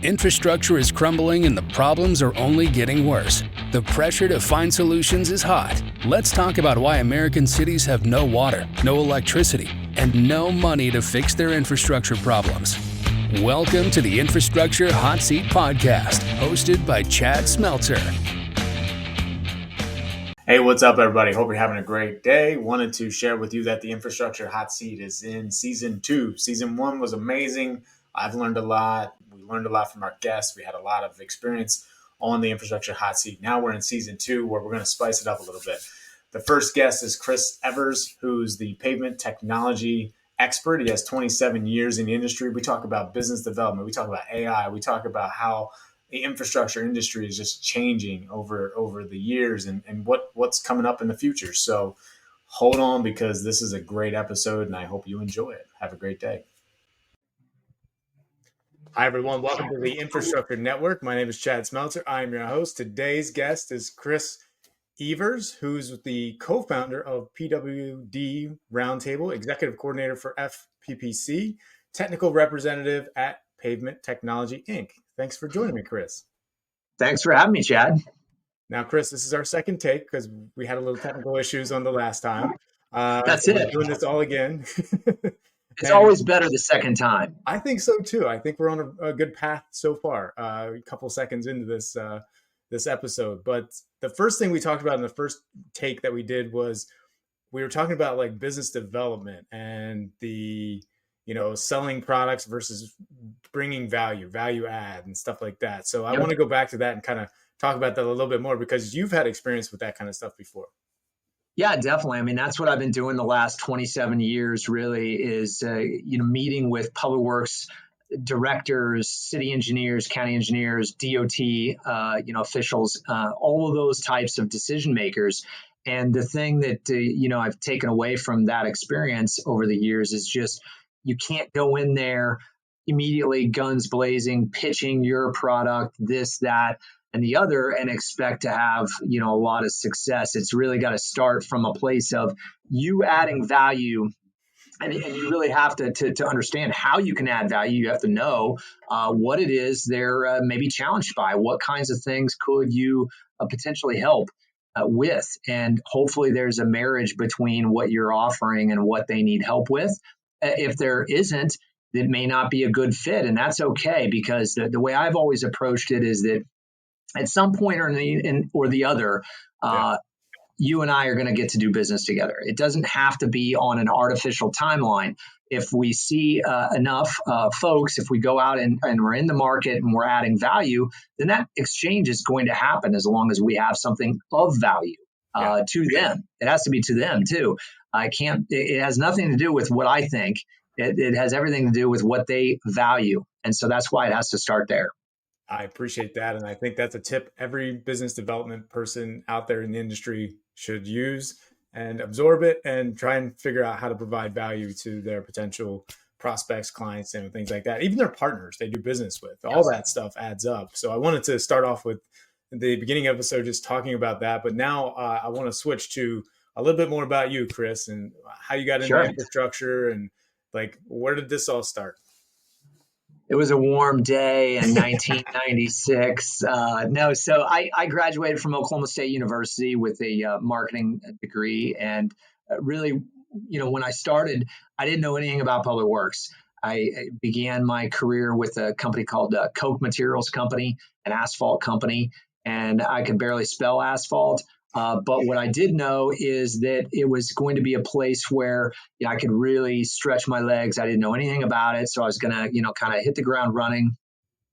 Infrastructure is crumbling and the problems are only getting worse. The pressure to find solutions is hot. Let's talk about why American cities have no water, no electricity, and no money to fix their infrastructure problems. Welcome to the Infrastructure Hot Seat Podcast, hosted by Chad Smeltzer. Hey, what's up, everybody? Hope you're having a great day. Wanted to share with you that the Infrastructure Hot Seat is in Season 2. Season 1 was amazing. I've learned a lot. We learned a lot from our guests. We had a lot of experience on the Infrastructure Hot Seat. Now we're in Season 2, where we're going to spice it up a little bit. The first guest is Chris Evers, who's the Pavement Technology expert. He has 27 years in the industry. We talk about business development. We talk about AI. We talk about how the infrastructure industry is just changing over the years and what's coming up in the future. So hold on, because this is a great episode and I hope you enjoy it. Have a great day. Hi, everyone. Welcome to the Infrastructure Network. My name is Chad Smeltzer. I am your host. Today's guest is Chris Evers, who's the co-founder of PWD Roundtable, executive coordinator for FPPC, technical representative at Pavement Technology Inc. Thanks for joining me, Chris. Thanks for having me, Chad. Now, Chris, this is our second take because we had a little technical issues on the last time. That's so it. We're doing this all again. It's always better the second time. I think so too. I think we're on a good path so far. A couple seconds into this episode, but the first thing we talked about in the first take that we did was we were talking about like business development and the selling products versus bringing value add and stuff like that. So I want to go back to that and kind of talk about that a little bit more because you've had experience with that kind of stuff before. Yeah, definitely. I mean, that's what I've been doing the last 27 years really is, meeting with public works directors, city engineers, county engineers, DOT, officials, all of those types of decision makers. And the thing that, I've taken away from that experience over the years is just, you can't go in there immediately guns blazing, pitching your product, this, that, and the other, and expect to have, a lot of success. It's really got to start from a place of you adding value. And you really have to understand how you can add value. You have to know what it is they're maybe challenged by. What kinds of things could you potentially help with? And hopefully there's a marriage between what you're offering and what they need help with. If there isn't, it may not be a good fit. And that's okay, because the way I've always approached it is that at some point or the other, you and I are going to get to do business together. It doesn't have to be on an artificial timeline. If we see enough folks, if we go out and we're in the market and we're adding value, then that exchange is going to happen as long as we have something of value to them. It has to be to them too. It has nothing to do with what I think. It has everything to do with what they value. And so that's why it has to start there. I appreciate that. And I think that's a tip every business development person out there in the industry should use and absorb it and try and figure out how to provide value to their potential prospects, clients, and things like that. Even their partners they do business with. All that stuff adds up. So I wanted to start off with the beginning episode just talking about that. But now I want to switch to a little bit more about you, Chris, and how you got into infrastructure and like, where did this all start? It was a warm day in 1996. So I graduated from Oklahoma State University with a marketing degree. And really, when I started, I didn't know anything about public works. I began my career with a company called Coke Materials Company, an asphalt company, and I could barely spell asphalt. But what I did know is that it was going to be a place where I could really stretch my legs. I didn't know anything about it. So I was going to, kind of hit the ground running,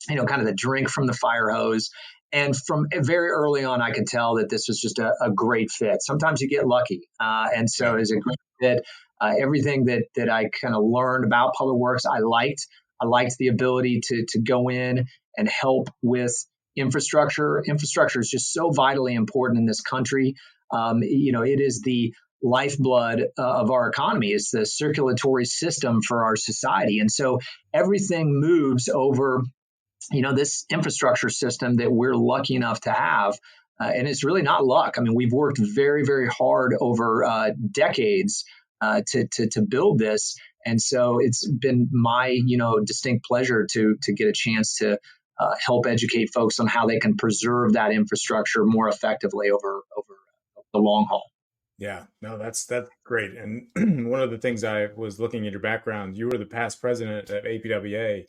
kind of the drink from the fire hose. And from very early on, I could tell that this was just a great fit. Sometimes you get lucky. And so it was a great fit. Everything that I kind of learned about public works, I liked. I liked the ability to go in and help with infrastructure. Infrastructure is just so vitally important in this country. It is the lifeblood of our economy. It's the circulatory system for our society. And so everything moves over, this infrastructure system that we're lucky enough to have. And it's really not luck. I mean, we've worked very, very hard over decades to build this. And so it's been my, distinct pleasure to get a chance to help educate folks on how they can preserve that infrastructure more effectively over the long haul. Yeah, no, that's great. And one of the things I was looking at your background, you were the past president of APWA,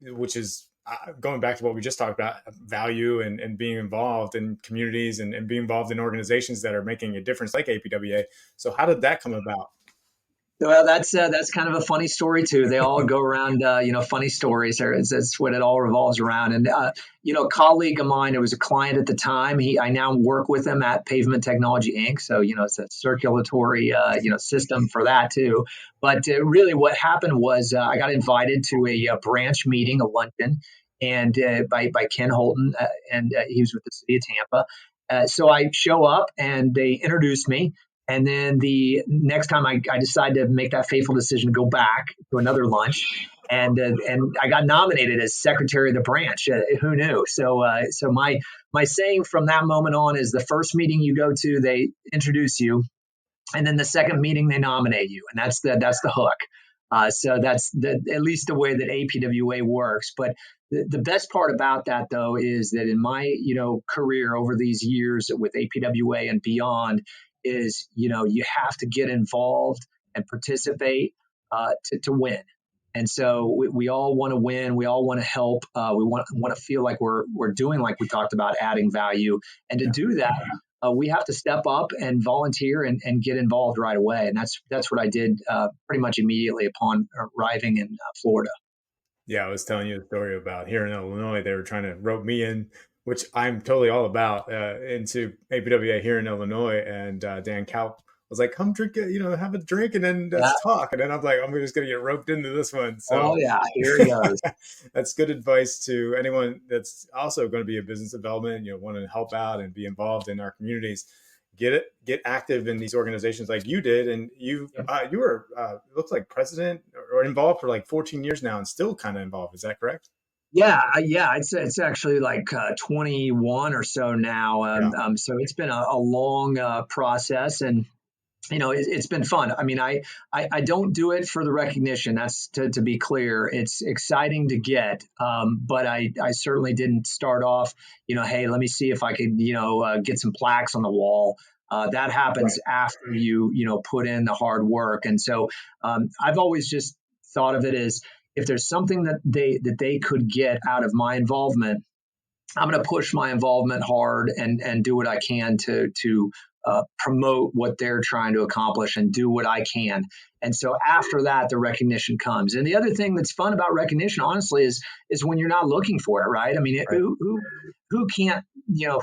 which is going back to what we just talked about, value and being involved in communities and being involved in organizations that are making a difference like APWA. So how did that come about? Well, that's kind of a funny story too. They all go around, funny stories. That's what it all revolves around. And a colleague of mine, it was a client at the time. I now work with him at Pavement Technology Inc. So it's a circulatory, system for that too. But really, what happened was I got invited to a branch meeting, a luncheon, and by Ken Holton, and he was with the city of Tampa. So I show up, and they introduced me. And then the next time I decided to make that fateful decision to go back to another lunch, and I got nominated as secretary of the branch. Who knew? So my saying from that moment on is the first meeting you go to, they introduce you, and then the second meeting they nominate you, and that's the hook. So that's at least the way that APWA works. But the best part about that, though, is that in my career over these years with APWA and beyond, is you have to get involved and participate to win. And so we all want to win. We all want to help. We want to feel like we're doing, like we talked about, adding value. And to do that, we have to step up and volunteer and get involved right away. And that's what I did pretty much immediately upon arriving in Florida. Yeah, I was telling you a story about here in Illinois. They were trying to rope me in, which I'm totally all about, into APWA here in Illinois. And Dan Kaup was like, "Come drink, have a drink, and then let's talk." And then I'm like, "I'm just going to get roped into this one." So, oh yeah, here it goes. That's good advice to anyone that's also going to be a business development, want to help out and be involved in our communities. Get active in these organizations like you did, and you were looks like president or involved for like 14 years now, and still kind of involved. Is that correct? Yeah. It's actually like 21 or so now. So it's been a long process, and it's been fun. I mean, I don't do it for the recognition. That's to be clear. It's exciting to get, but I certainly didn't start off, hey, let me see if I could, get some plaques on the wall. That happens after you put in the hard work. And so I've always just thought of it as, if there's something that they could get out of my involvement, I'm going to push my involvement hard and do what I can to promote what they're trying to accomplish and do what I can. And so after that, the recognition comes. And the other thing that's fun about recognition, honestly, is when you're not looking for it, right? I mean, who can't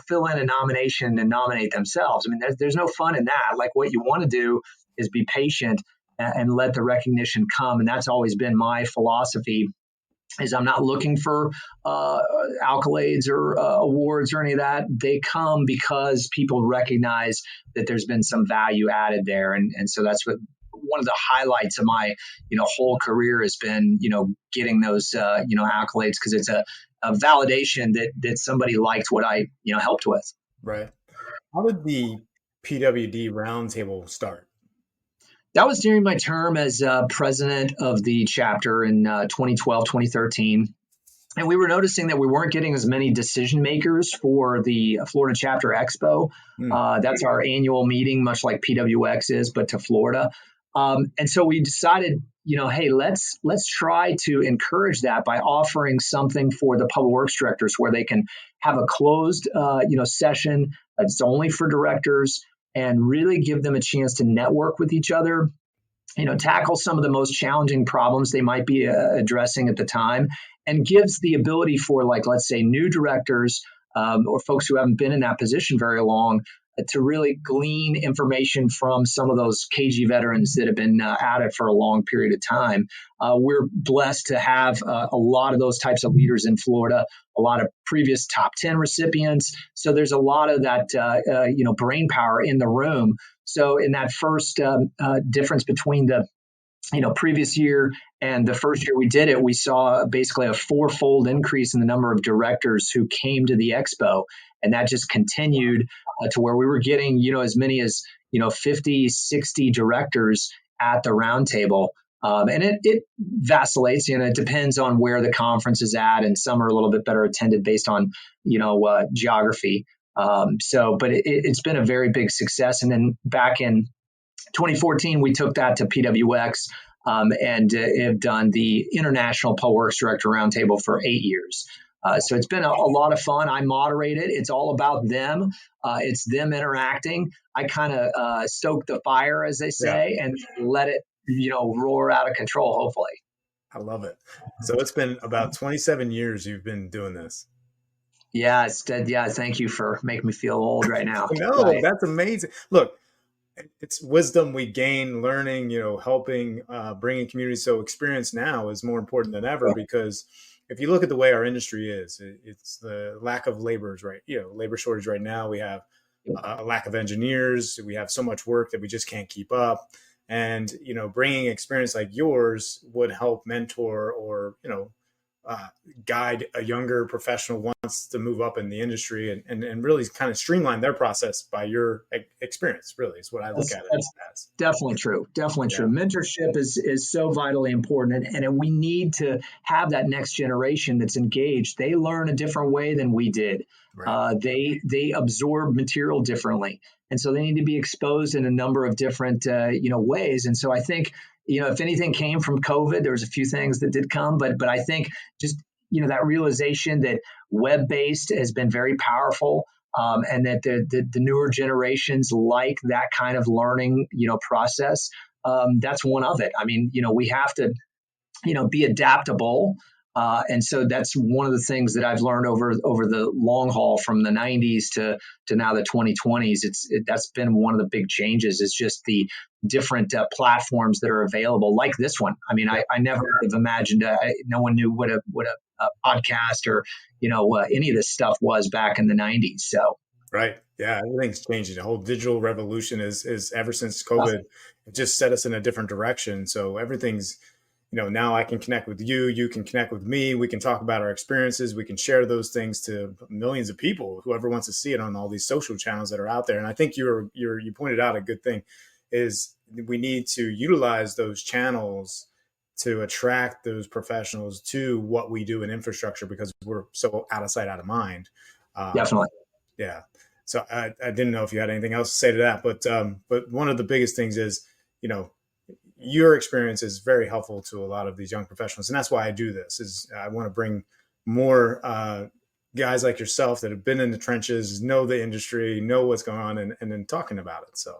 fill in a nomination and nominate themselves? I mean, there's no fun in that. Like, what you want to do is be patient and let the recognition come. And that's always been my philosophy, is I'm not looking for accolades or awards or any of that. They come because people recognize that there's been some value added there. And so that's what one of the highlights of my whole career has been, getting those accolades, because it's a validation that somebody liked what I helped with. Right. How did the PWD roundtable start? That was during my term as president of the chapter in 2012, 2013. And we were noticing that we weren't getting as many decision makers for the Florida Chapter Expo. That's our annual meeting, much like PWX is, but to Florida. And so we decided, hey, let's try to encourage that by offering something for the public works directors, where they can have a closed, session that's only for directors, and really give them a chance to network with each other, tackle some of the most challenging problems they might be addressing at the time, and gives the ability for, like, let's say, new directors or folks who haven't been in that position very long to really glean information from some of those KG veterans that have been at it for a long period of time. We're blessed to have a lot of those types of leaders in Florida, a lot of previous top 10 recipients. So there's a lot of that, brain power in the room. So in that first difference between the previous year and the first year we did it, we saw basically a fourfold increase in the number of directors who came to the expo. And that just continued to where we were getting, as many as, 50, 60 directors at the roundtable. And it vacillates, it depends on where the conference is at, and some are a little bit better attended based on, geography. But it's been a very big success. And then back in 2014, we took that to PWX, and have done the International Public Works Director Roundtable for 8 years. So it's been a lot of fun. I moderate it. It's all about them. It's them interacting. I kind of stoke the fire, as they say, and let it, roar out of control, hopefully. I love it. So it's been about 27 years you've been doing this. Yeah, thank you for making me feel old right now. No, right. That's amazing. Look, it's wisdom we gain learning, helping, bringing communities. So experience now is more important than ever, because if you look at the way our industry is, it's the lack of laborers, right? Labor shortage right now. We have a lack of engineers. We have so much work that we just can't keep up. And, bringing experience like yours would help mentor or, guide a younger professional wants to move up in the industry, and really kind of streamline their process by your experience, really is what I look at it as. Definitely true. Definitely true. Mentorship is so vitally important. And we need to have that next generation that's engaged. They learn a different way than we did. Right. They absorb material differently. And so they need to be exposed in a number of different, ways. And so I think, if anything came from COVID, there was a few things that did come, but I think just, that realization that web-based has been very powerful, and that the newer generations like that kind of learning, process. That's one of it. I mean, we have to, be adaptable. And so that's one of the things that I've learned over the long haul from the 90s to now the 2020s. That's been one of the big changes. It's just the different platforms that are available, like this one. I mean, I never would have imagined. No one knew what a podcast or any of this stuff was back in the 90s. So right, yeah, everything's changing. The whole digital revolution is ever since COVID, it just set us in a different direction. So everything's. Now I can connect with you, you can connect with me, we can talk about our experiences, we can share those things to millions of people, whoever wants to see it on all these social channels that are out there. And I think you pointed out a good thing is we need to utilize those channels to attract those professionals to what we do in infrastructure, because we're so out of sight, out of mind. Definitely. Yeah. So I didn't know if you had anything else to say to that, but one of the biggest things is, your experience is very helpful to a lot of these young professionals. And that's why I do this, is I want to bring more guys like yourself that have been in the trenches, know the industry, know what's going on, and then talking about it. So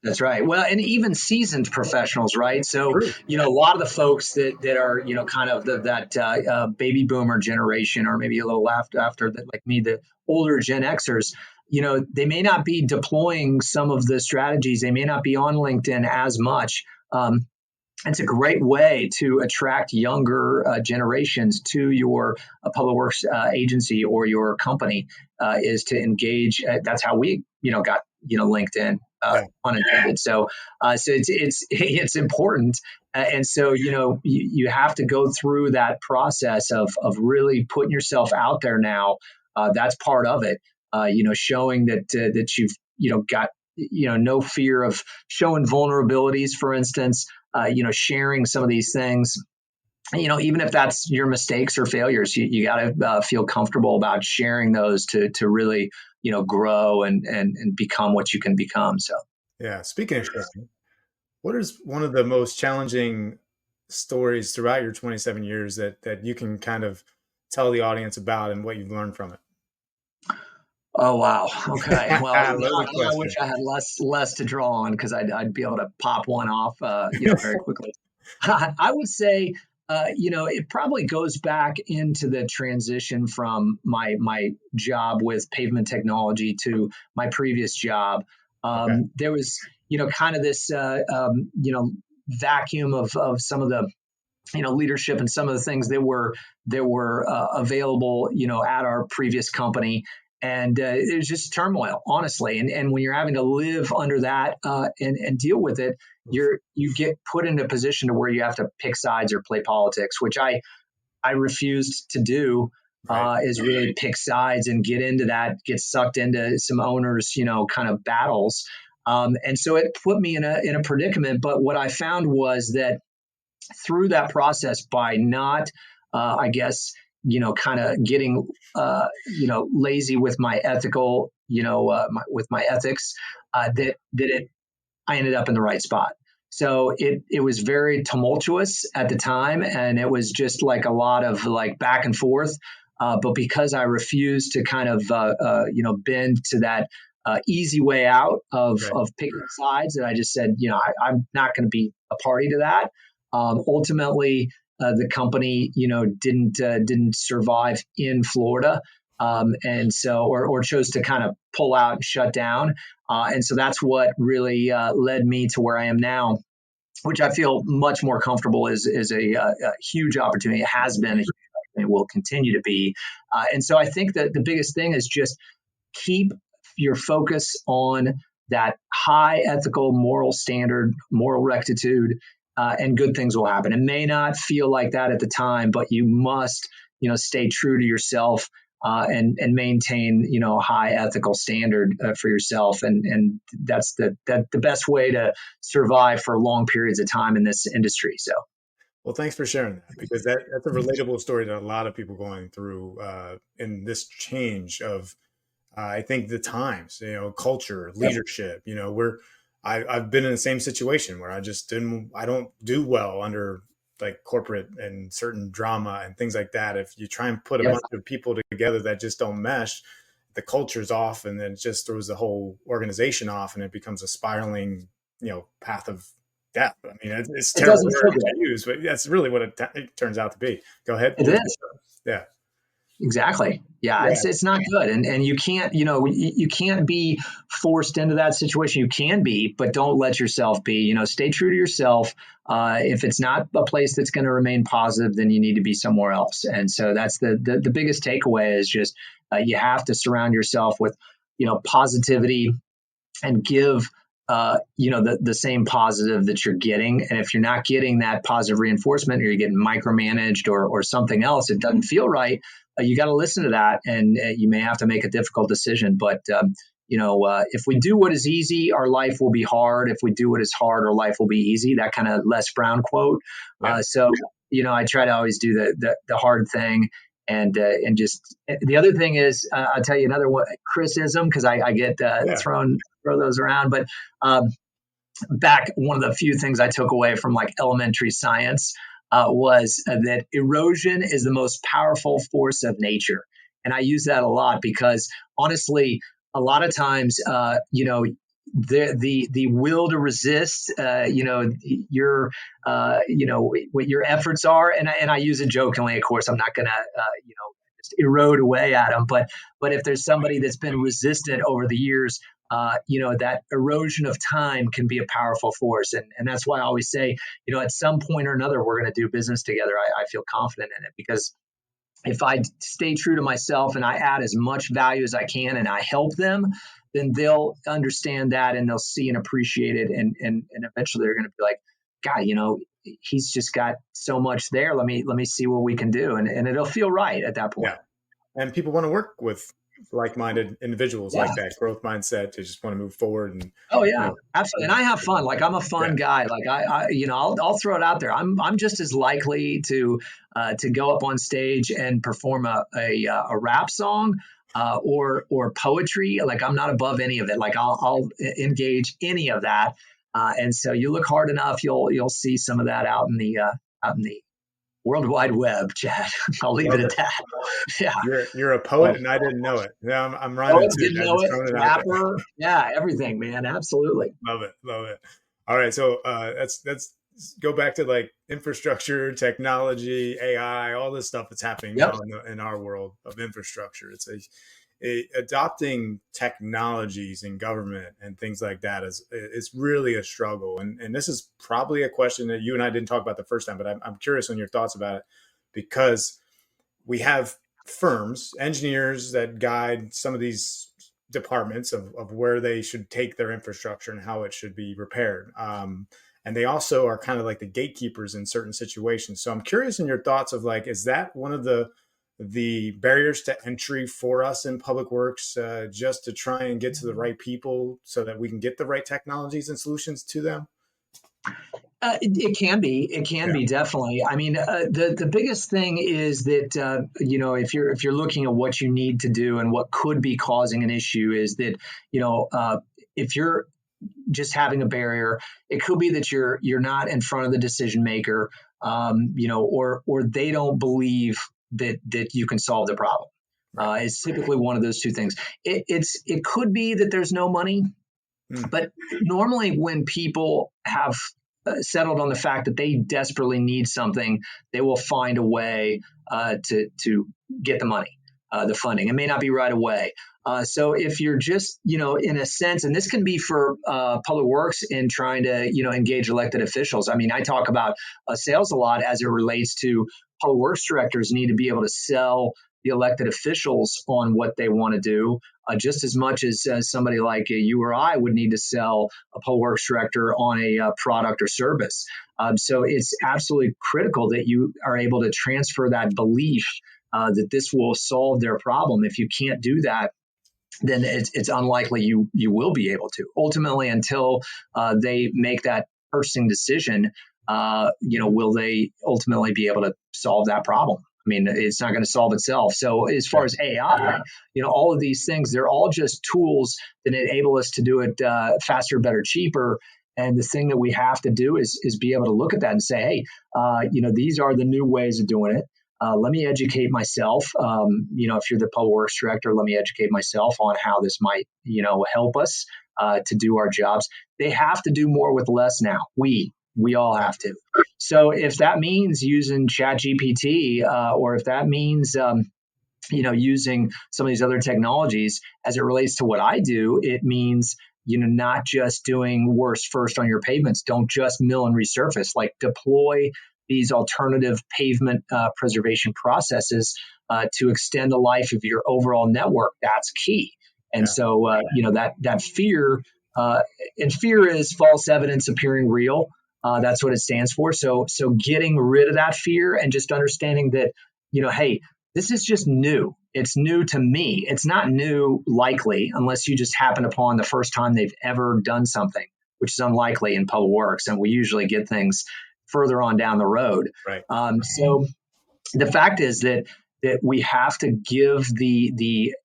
that's right. Well, and even seasoned professionals, right? So, a lot of the folks that are, kind of that baby boomer generation, or maybe a little after that, like me, the older Gen Xers, they may not be deploying some of the strategies. They may not be on LinkedIn as much. It's a great way to attract younger generations to your public works agency or your company, is to engage. That's how we, got, LinkedIn, unintended. So it's important. And so, you have to go through that process of really putting yourself out there now. That's part of it. Showing that you've, got, no fear of showing vulnerabilities, for instance, sharing some of these things, even if that's your mistakes or failures, you got to feel comfortable about sharing those to really, grow and become what you can become. So, yeah. Speaking of sharing, what is one of the most challenging stories throughout your 27 years that you can kind of tell the audience about and what you've learned from it? Oh, wow. Okay. Well, I wish I had less to draw on, because I'd be able to pop one off, very quickly. I would say, it probably goes back into the transition from my job with Pavement Technology to my previous job. There was, kind of this, vacuum of some of the, leadership and some of the things that were available, at our previous company. And it was just turmoil, honestly. And when you're having to live under that and deal with it, you get put in a position to where you have to pick sides or play politics, which I refused to do. Is really pick sides and get into that, get sucked into some owners, kind of battles. And so it put me in a predicament. But what I found was that through that process by not, I guess, kind of getting, lazy with my ethical, with my ethics, I ended up in the right spot. So it was very tumultuous at the time, and it was just like a lot of like back and forth. But because I refused to kind of bend to that easy way out of Right. picking sides, and I just said, I'm not going to be a party to that. Ultimately, the company didn't survive in Florida, and so or chose to kind of pull out and shut down. And so that's what really led me to where I am now, which I feel much more comfortable is a huge opportunity. It has been a huge opportunity, will continue to be. And so I think that the biggest thing is just keep your focus on that high ethical, moral standard, moral rectitude, and good things will happen. It may not feel like that at the time, but you must, stay true to yourself, and maintain, a high ethical standard for yourself, and that's the best way to survive for long periods of time in this industry. So, Well, thanks for sharing that, because that's a relatable story that a lot of people going through in this change of, I think, the times, culture, leadership. I've been in the same situation where I don't do well under like corporate and certain drama and things like that. If you try and put a yep. bunch of people together that just don't mesh, the culture's off, and then it just throws the whole organization off, and it becomes a spiraling, path of death. I mean, it's It terrible doesn't feel word to good. use, but that's really what it turns out to be. Go ahead. It is. Yeah. Exactly. Yeah, Yeah. it's not good, and you can't, you can't be forced into that situation. You can be, but don't let yourself be. Stay true to yourself. If it's not a place that's going to remain positive, then you need to be somewhere else. And so that's the biggest takeaway is just you have to surround yourself with positivity and give the same positive that you're getting. And if you're not getting that positive reinforcement, or you're getting micromanaged or something else, it doesn't feel right. You got to listen to that, and you may have to make a difficult decision. But if we do what is easy, our life will be hard. If we do what is hard, our life will be easy. That kind of Les Brown quote. Yeah. So I try to always do the hard thing. And just the other thing is, I'll tell you another one, criticism, because I get throw those around. But back, one of the few things I took away from like elementary science was that erosion is the most powerful force of nature. And I use that a lot because honestly, a lot of times, the will to resist, what your efforts are, and I use it jokingly. Of course, I'm not going to, just erode away at them. But if there's somebody that's been resistant over the years, that erosion of time can be a powerful force. And that's why I always say, at some point or another, we're going to do business together. I feel confident in it, because if I stay true to myself and I add as much value as I can and I help them, then they'll understand that and they'll see and appreciate it. And eventually they're going to be like, God, he's just got so much there. Let me see what we can do. And it'll feel right at that point. Yeah. And people want to work with like-minded individuals like that, growth mindset, to just want to move forward. And oh yeah, absolutely. And I have fun. Like, I'm a fun guy. Like I'll throw it out there. I'm just as likely to go up on stage and perform a rap song or poetry. Like, I'm not above any of it. Like, I'll engage any of that. And so you look hard enough, you'll see some of that out in the World Wide Web, Chad. I'll leave it at that. Yeah. You're a poet, and I didn't know it. Yeah, I'm rhyming too. Didn't I know just it. throwing it out there. Rapper. Yeah, everything, man. Absolutely. Love it. All right, so let's go back to like infrastructure, technology, AI, all this stuff that's happening now in our world of infrastructure. It's adopting technologies in government and things like that is really a struggle. And this is probably a question that you and I didn't talk about the first time, but I'm curious on your thoughts about it, because we have firms, engineers that guide some of these departments of where they should take their infrastructure and how it should be repaired. And they also are kind of like the gatekeepers in certain situations. So I'm curious in your thoughts of like, is that one of the barriers to entry for us in public works, just to try and get to the right people so that we can get the right technologies and solutions to them? It can be. It can be definitely. I mean, the biggest thing is that if you're looking at what you need to do and what could be causing an issue is that if you're just having a barrier, it could be that you're not in front of the decision maker, or they don't believe that you can solve the problem. It's typically one of those two things. It could be that there's no money, but normally when people have settled on the fact that they desperately need something, they will find a way to get the money, the funding. It may not be right away. So if you're just, in a sense, and this can be for public works in trying to, engage elected officials. I mean, I talk about sales a lot as it relates to public works directors need to be able to sell the elected officials on what they want to do, just as much as somebody like you or I would need to sell a public works director on a product or service. So it's absolutely critical that you are able to transfer that belief that this will solve their problem. If you can't do that, then it's unlikely you will be able to. Ultimately, until they make that purchasing decision, will they ultimately be able to solve that problem? I mean, it's not going to solve itself. So as far as AI, all of these things, they're all just tools that enable us to do it faster, better, cheaper. And the thing that we have to do is be able to look at that and say, hey, these are the new ways of doing it. Let me educate myself. If you're the public works director, let me educate myself on how this might, help us to do our jobs. They have to do more with less now. We all have to. So if that means using Chat GPT, or if that means, using some of these other technologies as it relates to what I do, it means, not just doing worst first on your pavements. Don't just mill and resurface, like deploy these alternative pavement preservation processes to extend the life of your overall network. That's key. And so, that fear, and fear is false evidence appearing real. That's what it stands for. So getting rid of that fear and just understanding that, hey, this is just new. It's new to me. It's not new, likely, unless you just happen upon the first time they've ever done something, which is unlikely in public works. And we usually get things further on down the road. Right. So the fact is that we have to give the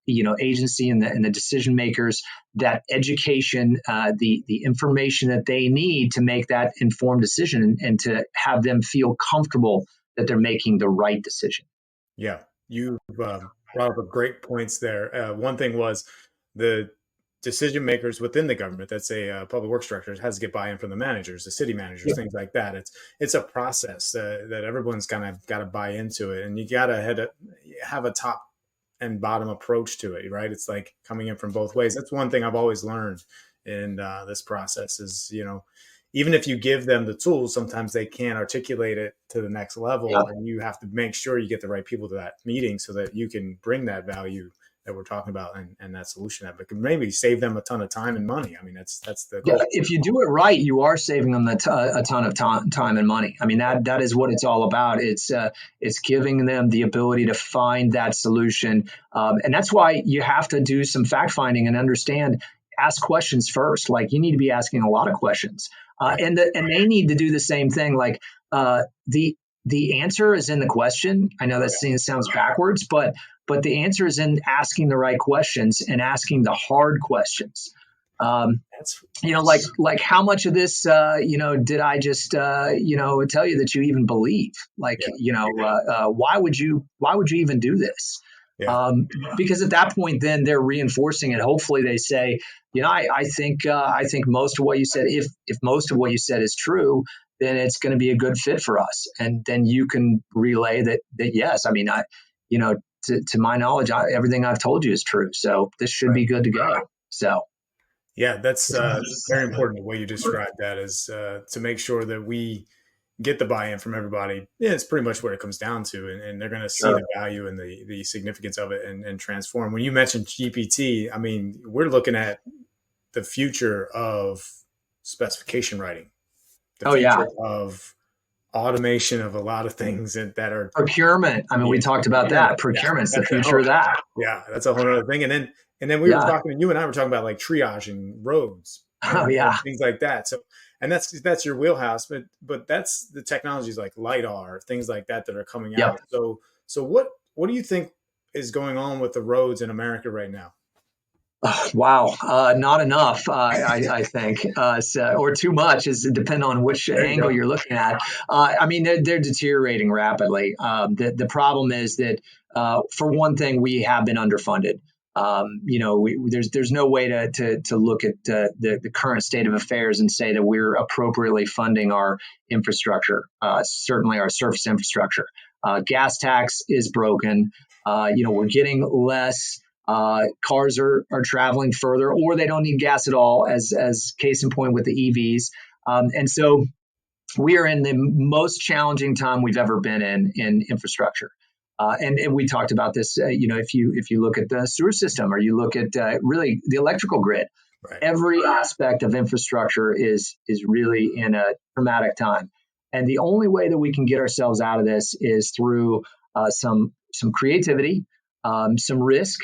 agency and the decision makers that education, the information that they need to make that informed decision and to have them feel comfortable that they're making the right decision. Yeah, you brought up great points there. One thing was the decision makers within the government, let's say public works directors, has to get buy-in from the managers, the city managers, things like that. It's a process that everyone's kind of got to buy into it, and you got to have a top and bottom approach to it, right? It's like coming in from both ways. That's one thing I've always learned in this process is, even if you give them the tools, sometimes they can't articulate it to the next level, and you have to make sure you get the right people to that meeting so that you can bring that value that we're talking about and that solution that could maybe save them a ton of time and money. I mean, that's the goal. If you do it right, you are saving them a ton of time and money. I mean, that is what it's all about. It's giving them the ability to find that solution, and that's why you have to do some fact finding and understand. Ask questions first. Like, you need to be asking a lot of questions, and they need to do the same thing. Like the answer is in the question. I know that sounds backwards, but the answer is in asking the right questions and asking the hard questions. Like how much of this, did I just, tell you that you even believe? Like, why would you even do this? Yeah. Because at that point, then they're reinforcing it. Hopefully they say, I think most of what you said, if most of what you said is true, then it's going to be a good fit for us. And then you can relay that yes, I mean, to my knowledge, everything I've told you is true. So this should be good to go. So. Yeah, that's very important. The way you describe that is to make sure that we get the buy-in from everybody. Yeah, it's pretty much what it comes down to. And they're going to see the value and the significance of it and transform. When you mentioned GPT, I mean, we're looking at the future of specification writing. The future of automation of a lot of things that are procurement. I mean, we talked about that. Procurement's the future of that. Yeah, that's a whole other thing. And then we were talking, you and I were talking about like triaging roads, and things like that. So and that's your wheelhouse. But that's the technologies like LiDAR, things like that are coming Yep. out. So what do you think is going on with the roads in America right now? Wow, not enough, I think, or too much, is depend on which There you angle go. you're looking at. I mean, they're deteriorating rapidly. The problem is that, for one thing, we have been underfunded. There's no way to look at the current state of affairs and say that we're appropriately funding our infrastructure, certainly our surface infrastructure. Gas tax is broken. We're getting less. Cars are traveling further, or they don't need gas at all, as case in point with the EVs. And so we are in the most challenging time we've ever been in infrastructure. And we talked about this. If you look at the sewer system, or you look at really the electrical grid, Right. every aspect of infrastructure is really in a traumatic time. And the only way that we can get ourselves out of this is through some creativity, some risk.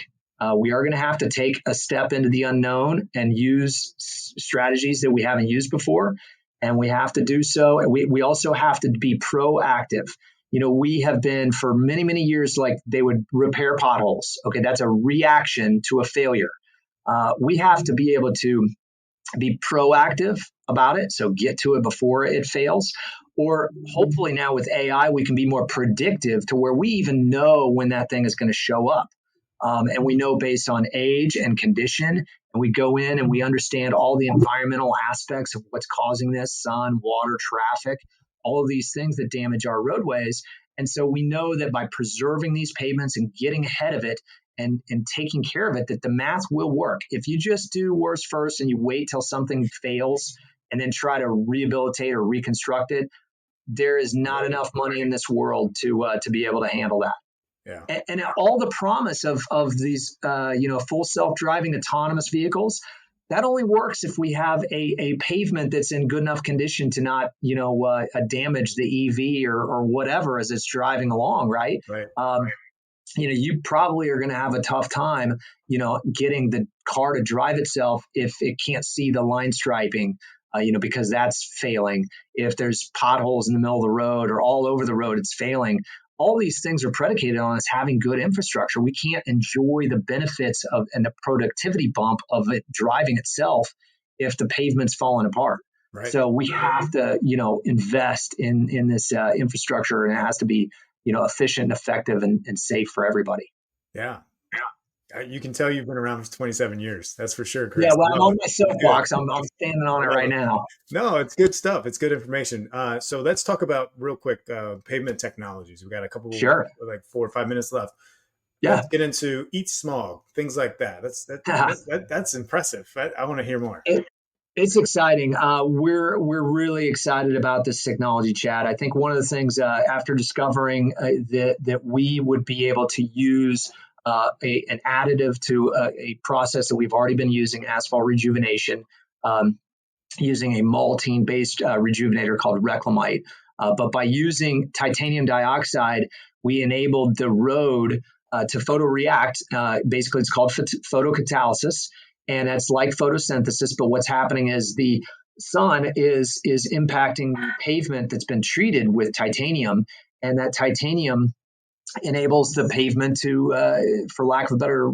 We are going to have to take a step into the unknown and use strategies that we haven't used before. And we have to do so. And we also have to be proactive. We have been for many, many years, like they would repair potholes. Okay, that's a reaction to a failure. We have to be able to be proactive about it. So get to it before it fails. Or hopefully now with AI, we can be more predictive to where we even know when that thing is going to show up. And we know based on age and condition, and we go in and we understand all the environmental aspects of what's causing this: sun, water, traffic, all of these things that damage our roadways. And so we know that by preserving these pavements and getting ahead of it and taking care of it, that the math will work. If you just do worse first and you wait till something fails and then try to rehabilitate or reconstruct it, there is not enough money in this world to be able to handle that. Yeah. And all the promise of these full self-driving autonomous vehicles, that only works if we have a pavement that's in good enough condition to not damage the EV or whatever as it's driving along, right? Right. You probably are going to have a tough time, getting the car to drive itself if it can't see the line striping, because that's failing. If there's potholes in the middle of the road or all over the road, it's failing. All these things are predicated on us having good infrastructure. We can't enjoy the benefits of and the productivity bump of it driving itself if the pavement's falling apart. Right. So we have to, invest in this infrastructure, and it has to be, efficient, effective, and safe for everybody. Yeah. You can tell you've been around for 27 years. That's for sure, Yeah, Chris. well, I'm Love on it. my It's good. soapbox. I'm standing on it Love right it. now. No, it's good stuff. It's good information. So let's talk about real quick pavement technologies. We got a couple, Sure. like 4 or 5 minutes left. Yeah. Let's get into eat smog, things like that. That's impressive. I want to hear more. It's exciting. We're really excited about this technology, Chad. I think one of the things after discovering that we would be able to use an additive to a process that we've already been using, asphalt rejuvenation, using a maltine-based rejuvenator called Reclamite. But by using titanium dioxide, we enabled the road to photoreact. Basically, it's called photocatalysis. And that's like photosynthesis, but what's happening is the sun is impacting the pavement that's been treated with titanium, and that titanium enables the pavement to, for lack of a better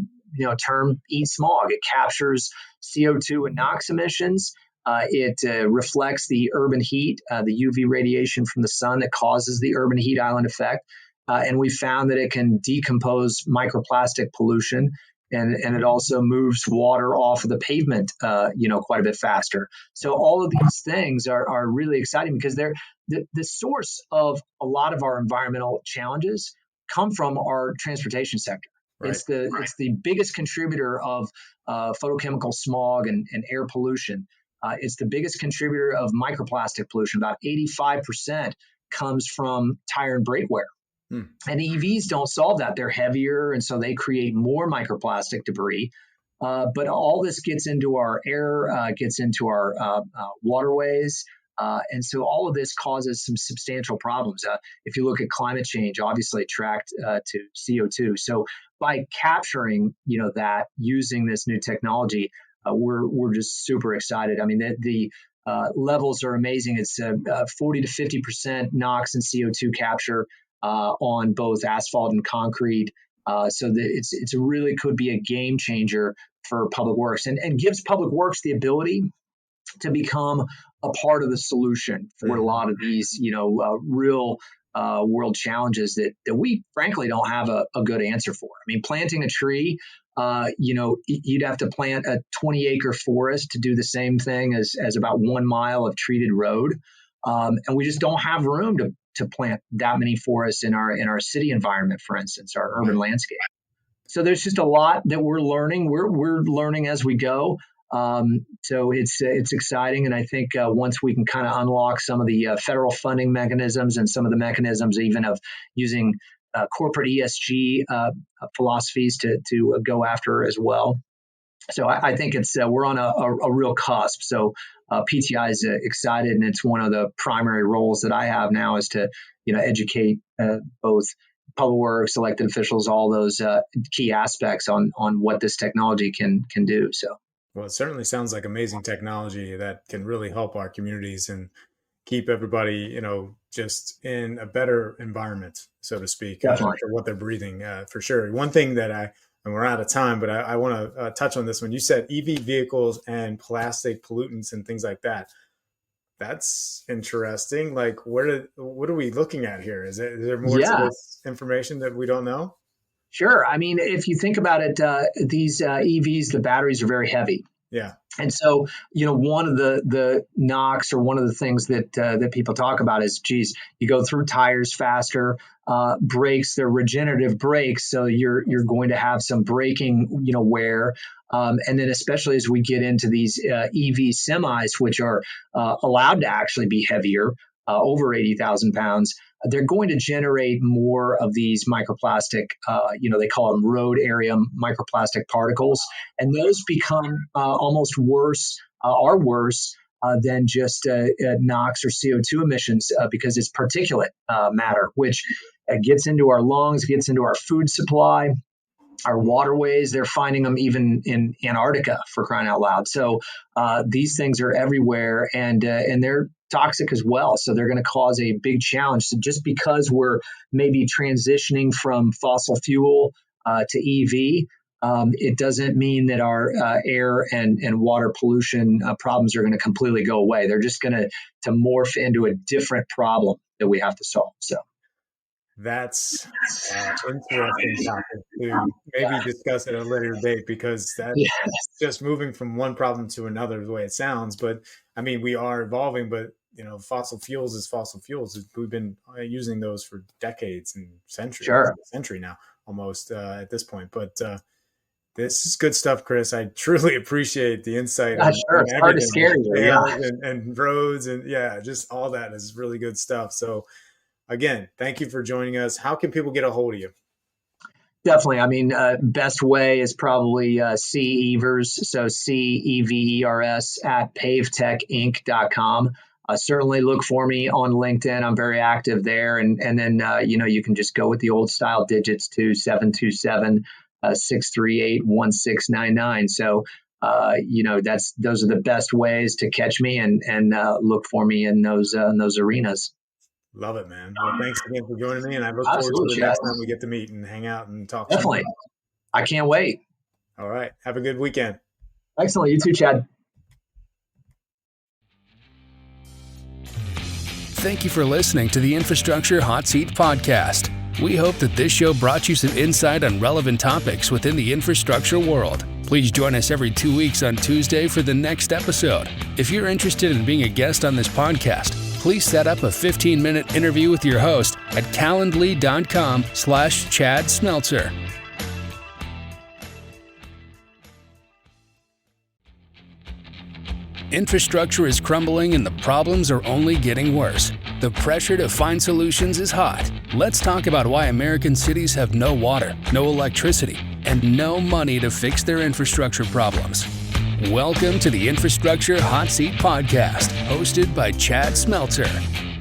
term, eat smog. It captures CO2 and NOx emissions. It reflects the urban heat, the UV radiation from the sun that causes the urban heat island effect. And we found that it can decompose microplastic pollution. And it also moves water off of the pavement, quite a bit faster. So all of these things are really exciting because they're the source of a lot of our environmental challenges come from our transportation sector. Right. It's the biggest contributor of photochemical smog and air pollution. It's the biggest contributor of microplastic pollution. About 85% comes from tire and brake wear. And EVs don't solve that. They're heavier, and so they create more microplastic debris. But all this gets into our air, gets into our waterways. And so all of this causes some substantial problems. If you look at climate change, obviously tracked to CO2. So by capturing, that using this new technology, we're just super excited. I mean, levels are amazing. It's 40 to 50% NOx and CO2 capture on both asphalt and concrete. It's really could be a game changer for public works, and gives public works the ability to become a part of the solution for a lot of these, real world challenges that we frankly don't have a good answer for. I mean, planting a tree, you'd have to plant a 20-acre forest to do the same thing as about 1 mile of treated road. And we just don't have room to plant that many forests in our city environment, for instance, our urban landscape. So there's just a lot that we're learning. We're learning as we go. So it's exciting, and I think once we can kind of unlock some of the federal funding mechanisms and some of the mechanisms even of using corporate ESG philosophies to go after as well. So I think we're on a real cusp. So PTI is excited, and it's one of the primary roles that I have now is to educate both public works, elected officials, all those key aspects on what this technology can do. So. Well, it certainly sounds like amazing technology that can really help our communities and keep everybody, just in a better environment, so to speak, for what they're breathing, for sure. One thing that and we're out of time, but I want to touch on this one. You said EV vehicles and plastic pollutants and things like that. That's interesting. Like, what are we looking at here? Is there more to this information that we don't know? Sure. I mean, if you think about it, these EVs, the batteries are very heavy. Yeah. And so, one of the knocks, or one of the things that people talk about is, geez, you go through tires faster, brakes, they're regenerative brakes. So you're going to have some braking, wear. And then especially as we get into these EV semis, which are allowed to actually be heavier, over 80,000 pounds, they're going to generate more of these microplastic, they call them road area microplastic particles. And those become almost worse than just NOx or CO2 emissions because it's particulate matter, which gets into our lungs, gets into our food supply, our waterways. They're finding them even in Antarctica, for crying out loud. So these things are everywhere, and they're toxic as well. So they're going to cause a big challenge. So just because we're maybe transitioning from fossil fuel to EV, it doesn't mean that our air and water pollution problems are going to completely go away. They're just going to morph into a different problem that we have to solve. So. That's interesting topic to maybe discuss at a later date, because that's just moving from one problem to another the way it sounds. But I mean, we are evolving, but fossil fuels is fossil fuels. We've been using those for decades and centuries, a century now almost at this point. But this is good stuff, Chris. I truly appreciate the insight. It's hard to scare you. And roads and just all that is really good stuff. So again, thank you for joining us. How can people get a hold of you? Definitely. I mean, best way is probably C. Evers, so CEVERS at pavetechinc.com. Certainly look for me on LinkedIn. I'm very active there. And then, you can just go with the old style digits to 727-638-1699. So, those are the best ways to catch me and look for me in those arenas. Love it, man. Well, thanks again for joining me, and I look forward to the next time we get to meet and hang out and talk. Definitely. I can't wait. All right. Have a good weekend. Excellent. You too, Chad. Thank you for listening to the Infrastructure Hot Seat podcast. We hope that this show brought you some insight on relevant topics within the infrastructure world. Please join us every 2 weeks on Tuesday for the next episode. If you're interested in being a guest on this podcast, please set up a 15-minute interview with your host at calendly.com/Chad Smeltzer. Infrastructure is crumbling and the problems are only getting worse. The pressure to find solutions is hot. Let's talk about why American cities have no water, no electricity, and no money to fix their infrastructure problems. Welcome to the Infrastructure Hot Seat podcast, hosted by Chad Smeltzer.